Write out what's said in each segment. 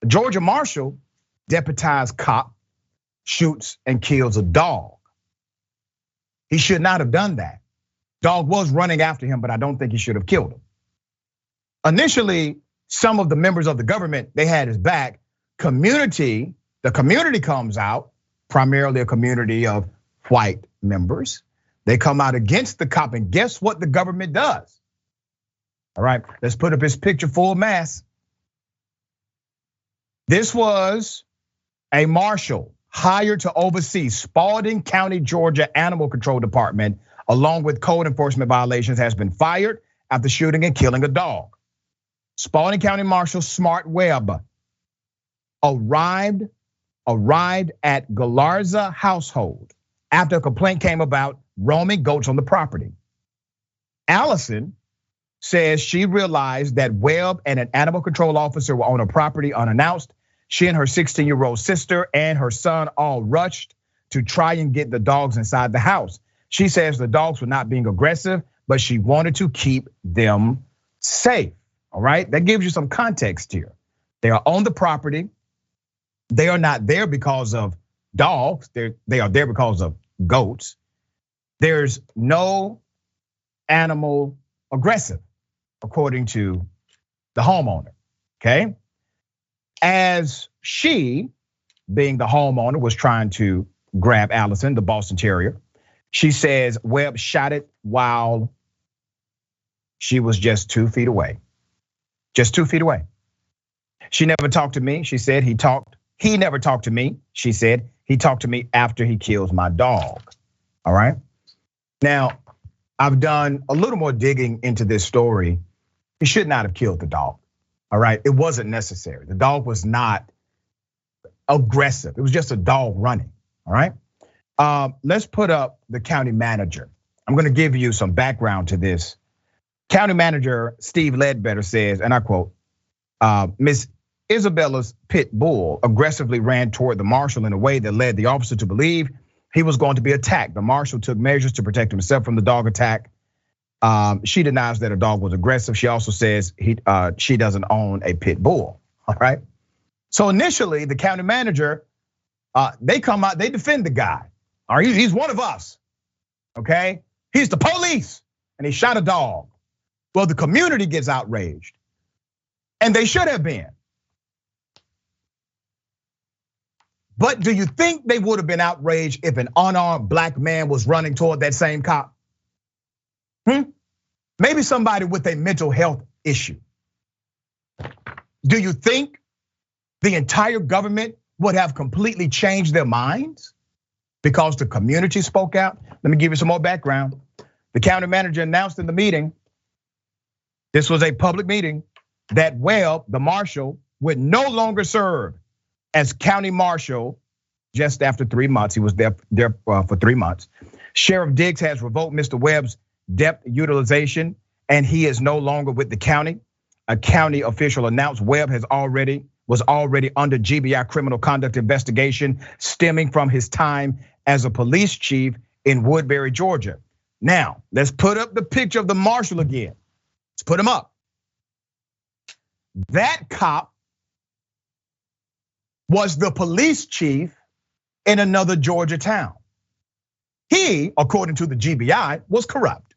A Georgia Marshal, deputized cop, shoots and kills a dog. He should not have done that. Dog was running after him, but I don't think he should have killed him. Initially, some of the members of the government, they had his back. The community comes out, primarily a community of white members. They come out against the cop, and guess what the government does? All right, let's put up his picture full mass. This was a marshal hired to oversee Spalding County, Georgia Animal Control Department, along with code enforcement violations, has been fired after shooting and killing a dog. Spalding County Marshal Smart Webb arrived at Galarza household after a complaint came about roaming goats on the property. Allison says she realized that Webb and an animal control officer were on her property unannounced. She and her 16-year-old sister and her son all rushed to try and get the dogs inside the house. She says the dogs were not being aggressive, but she wanted to keep them safe. All right, that gives you some context here. They are on the property. They are not there because of dogs. They are there because of goats. There's no animal aggressive, according to the homeowner, okay? As she, being the homeowner, was trying to grab Allison, the Boston Terrier, she says Webb shot it while she was just 2 feet away. Just 2 feet away. She never talked to me. She said he never talked to me. She said he talked to me after he kills my dog. All right. Now, I've done a little more digging into this story. He should not have killed the dog. All right. It wasn't necessary. The dog was not aggressive. It was just a dog running. All right. Let's put up the county manager. I'm going to give you some background to this. County manager Steve Ledbetter says, and I quote, Miss Isabella's pit bull aggressively ran toward the marshal in a way that led the officer to believe he was going to be attacked. The marshal took measures to protect himself from the dog attack. She denies that her dog was aggressive. She also says she doesn't own a pit bull. All right. So initially, the county manager, they come out, they defend the guy. All right, he's one of us. Okay, he's the police, and he shot a dog. Well, the community gets outraged, and they should have been. But do you think they would have been outraged if an unarmed black man was running toward that same cop? Maybe somebody with a mental health issue. Do you think the entire government would have completely changed their minds because the community spoke out? Let me give you some more background. The county manager announced in the meeting, this was a public meeting, that Webb, the marshal, would no longer serve as county marshal just after 3 months. He was there for 3 months. Sheriff Diggs has revoked Mr. Webb's depth utilization, and he is no longer with the county. A county official announced Webb was already under GBI criminal conduct investigation stemming from his time as a police chief in Woodbury, Georgia. Now, let's put up the picture of the marshal again. Let's put him up. That cop was the police chief in another Georgia town. He, according to the GBI, was corrupt.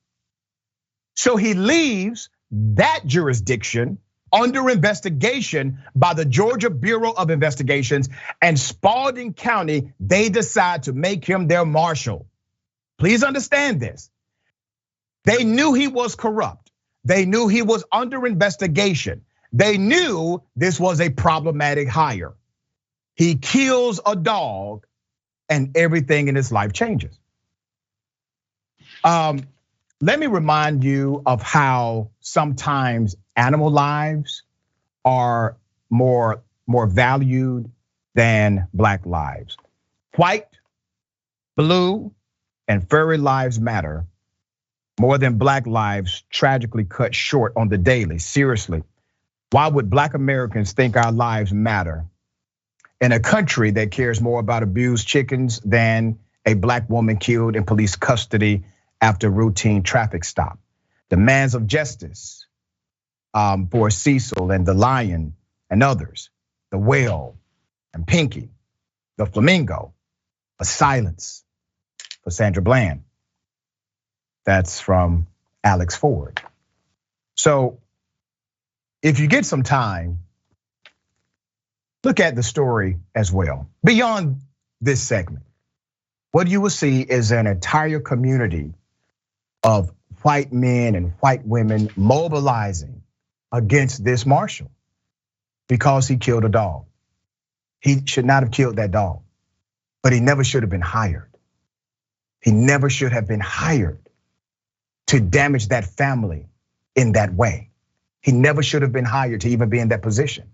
So he leaves that jurisdiction under investigation by the Georgia Bureau of Investigations, and Spalding County, they decide to make him their marshal. Please understand this. They knew he was corrupt. They knew he was under investigation. They knew this was a problematic hire. He kills a dog and everything in his life changes. Let me remind you of how sometimes animal lives are more valued than black lives. White, blue, and furry lives matter more than black lives tragically cut short on the daily. Seriously, why would black Americans think our lives matter in a country that cares more about abused chickens than a black woman killed in police custody after routine traffic stop? Demands of justice for Cecil and the Lion and others. the whale, and Pinky, the flamingo, a silence for Sandra Bland. That's from Alex Ford. So if you get some time, look at the story as well. Beyond this segment, what you will see is an entire community of white men and white women mobilizing against this Marshal because he killed a dog. He should not have killed that dog, but he never should have been hired. He never should have been hired to damage that family in that way. He never should have been hired to even be in that position.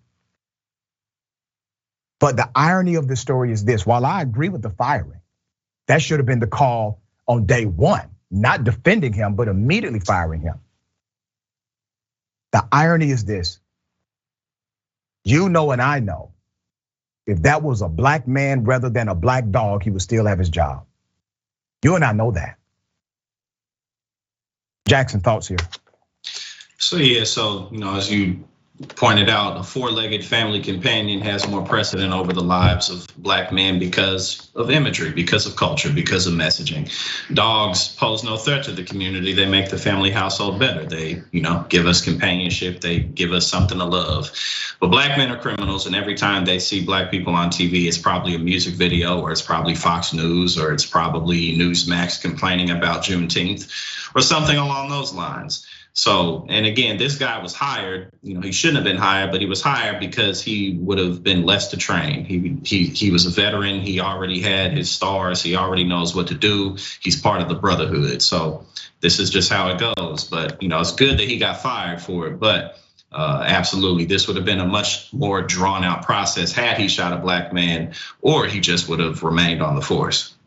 But the irony of the story is this: while I agree with the firing, that should have been the call on day one, not defending him, but immediately firing him. The irony is this: you know and I know, if that was a black man rather than a black dog, he would still have his job. You and I know that. Jackson, thoughts here? So yeah, as you pointed out, a four-legged family companion has more precedent over the lives of black men because of imagery, because of culture, because of messaging. Dogs pose no threat to the community. They make the family household better. They, give us companionship. They give us something to love. But black men are criminals, and every time they see black people on TV, it's probably a music video, or it's probably Fox News, or it's probably Newsmax complaining about Juneteenth, or something along those lines. So, and again, this guy was hired, he shouldn't have been hired, but he was hired because he would have been less to train. He was a veteran. He already had his stars. He already knows what to do. He's part of the brotherhood. So this is just how it goes. But, it's good that he got fired for it. But absolutely, this would have been a much more drawn out process had he shot a black man, or he just would have remained on the force.